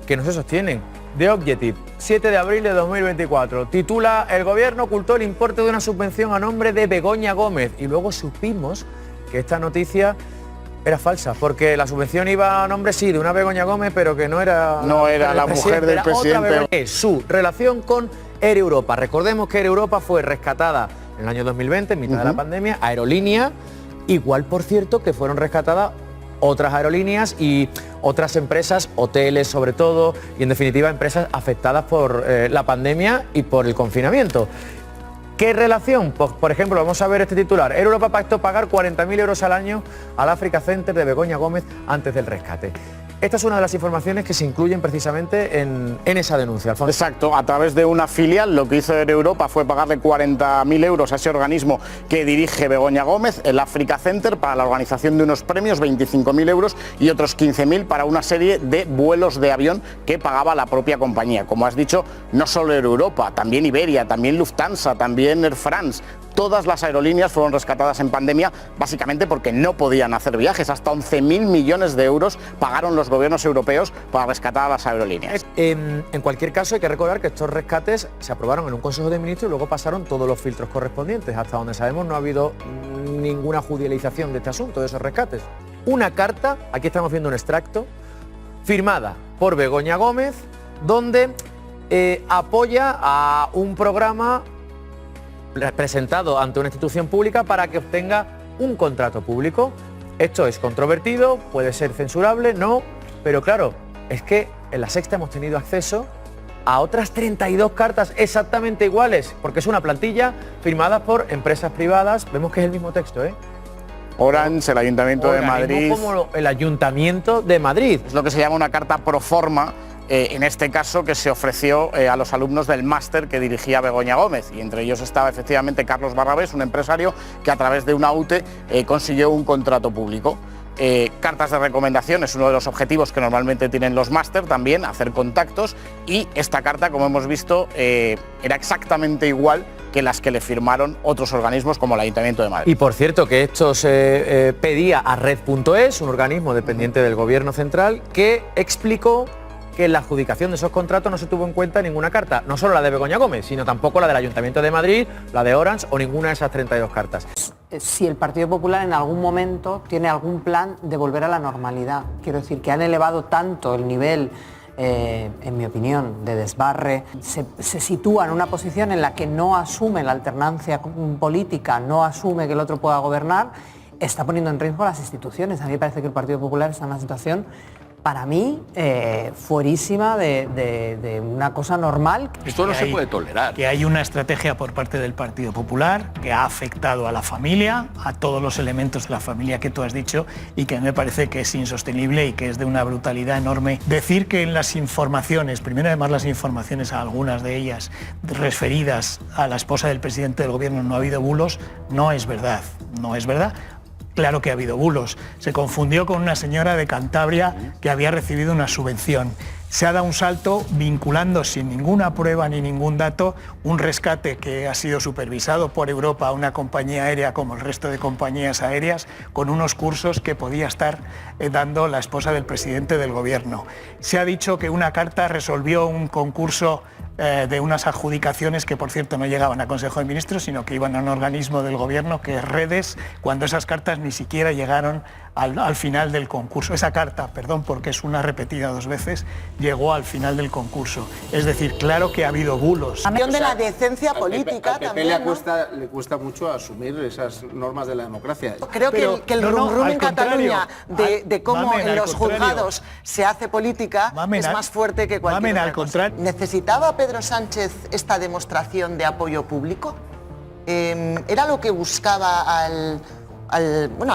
que no se sostienen. The Objective, 7 de abril de 2024, titula: el gobierno ocultó el importe de una subvención a nombre de Begoña Gómez, y luego supimos que esta noticia era falsa, porque la subvención iba a nombre, sí, de una Begoña Gómez, pero que no era la mujer del presidente. Es su relación con Air Europa. Recordemos que Air Europa fue rescatada en el año 2020, en mitad de la pandemia, aerolínea, igual por cierto que fueron rescatadas otras aerolíneas y otras empresas, hoteles sobre todo, y en definitiva empresas afectadas por la pandemia y por el confinamiento. ¿Qué relación? Pues, por ejemplo, vamos a ver este titular. Air Europa pactó pagar 40.000 euros al año al Africa Center de Begoña Gómez antes del rescate. Esta es una de las informaciones que se incluyen precisamente en esa denuncia, Alfonso. Exacto, a través de una filial lo que hizo Air Europa fue pagarle 40.000 euros a ese organismo que dirige Begoña Gómez, el Africa Center, para la organización de unos premios, 25.000 euros, y otros 15.000 para una serie de vuelos de avión que pagaba la propia compañía. Como has dicho, no solo Air Europa, también Iberia, también Lufthansa, también Air France. Todas las aerolíneas fueron rescatadas en pandemia básicamente porque no podían hacer viajes. Hasta 11.000 millones de euros pagaron los gobiernos europeos para rescatar a las aerolíneas. En cualquier caso hay que recordar que estos rescates se aprobaron en un Consejo de Ministros y luego pasaron todos los filtros correspondientes. Hasta donde sabemos no ha habido ninguna judicialización de este asunto, de esos rescates. Una carta, aquí estamos viendo un extracto, firmada por Begoña Gómez, donde apoya a un programa presentado ante una institución pública para que obtenga un contrato público. Esto es controvertido, puede ser censurable, no, pero claro, es que en La Sexta hemos tenido acceso a otras 32 cartas exactamente iguales, porque es una plantilla firmada por empresas privadas. Vemos que es el mismo texto, ¿eh? Orange, el Ayuntamiento de Madrid. Como el Ayuntamiento de Madrid. Es lo que se llama una carta pro forma, en este caso que se ofreció a los alumnos del máster que dirigía Begoña Gómez, y entre ellos estaba efectivamente Carlos Barrabés, un empresario que a través de una UTE consiguió un contrato público. Cartas de recomendación es uno de los objetivos que normalmente tienen los máster también, hacer contactos, y esta carta, como hemos visto, era exactamente igual que las que le firmaron otros organismos como el Ayuntamiento de Madrid. Y por cierto que esto se pedía a Red.es, un organismo dependiente del Gobierno Central, que explicó que en la adjudicación de esos contratos no se tuvo en cuenta ninguna carta, no solo la de Begoña Gómez, sino tampoco la del Ayuntamiento de Madrid, la de Orange o ninguna de esas 32 cartas. Si el Partido Popular en algún momento tiene algún plan de volver a la normalidad, quiero decir que han elevado tanto el nivel, en mi opinión, de desbarre, se sitúa en una posición en la que no asume la alternancia política, no asume que el otro pueda gobernar, está poniendo en riesgo las instituciones. A mí me parece que el Partido Popular está en una situación, para mí, fuerísima de una cosa normal. Esto no se puede tolerar. Que hay una estrategia por parte del Partido Popular que ha afectado a la familia, a todos los elementos de la familia que tú has dicho, y que me parece que es insostenible y que es de una brutalidad enorme. Decir que en las informaciones, primero además las informaciones, a algunas de ellas referidas a la esposa del presidente del gobierno, no ha habido bulos, no es verdad, no es verdad. Claro que ha habido bulos. Se confundió con una señora de Cantabria que había recibido una subvención. Se ha dado un salto vinculando sin ninguna prueba ni ningún dato un rescate que ha sido supervisado por Europa a una compañía aérea como el resto de compañías aéreas, con unos cursos que podía estar dando la esposa del presidente del gobierno. Se ha dicho que una carta resolvió un concurso de unas adjudicaciones que, por cierto, no llegaban a Consejo de Ministros, sino que iban a un organismo del Gobierno, que es Redes, cuando esas cartas ni siquiera llegaron al final del concurso. Esa carta, perdón, porque es una repetida 2 veces, llegó al final del concurso. Es decir, claro que ha habido bulos. La de la decencia política al PP también, le cuesta mucho asumir esas normas de la democracia. Creo que el rum-rum en Cataluña de cómo en los juzgados se hace política es más fuerte que cualquier otra cosa. ¿Necesitaba Pedro Sánchez esta demostración de apoyo público? ¿Era lo que buscaba al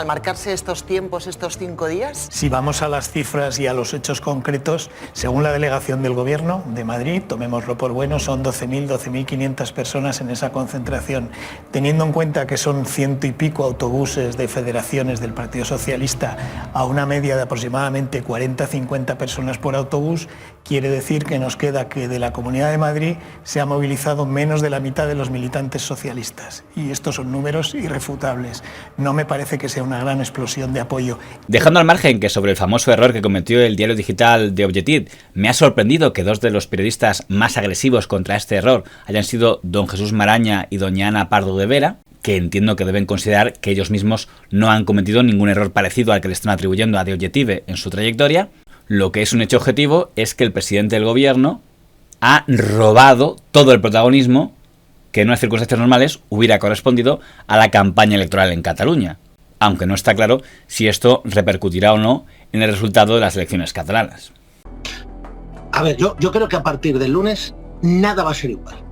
marcarse estos tiempos, estos 5 días? Si vamos a las cifras y a los hechos concretos, según la delegación del Gobierno de Madrid, tomémoslo por bueno, son 12.500 personas en esa concentración. Teniendo en cuenta que son 100 y pico autobuses de federaciones del Partido Socialista a una media de aproximadamente 40-50 personas por autobús, quiere decir que nos queda que de la Comunidad de Madrid se ha movilizado menos de la mitad de los militantes socialistas. Y estos son números irrefutables. No me parece que sea una gran explosión de apoyo. Dejando al margen que sobre el famoso error que cometió el diario digital de Objective, me ha sorprendido que 2 de los periodistas más agresivos contra este error hayan sido don Jesús Maraña y doña Ana Pardo de Vera, que entiendo que deben considerar que ellos mismos no han cometido ningún error parecido al que le están atribuyendo a The Objective en su trayectoria. Lo que es un hecho objetivo es que el presidente del Gobierno ha robado todo el protagonismo que en unas circunstancias normales hubiera correspondido a la campaña electoral en Cataluña, aunque no está claro si esto repercutirá o no en el resultado de las elecciones catalanas. A ver, yo creo que a partir del lunes nada va a ser igual.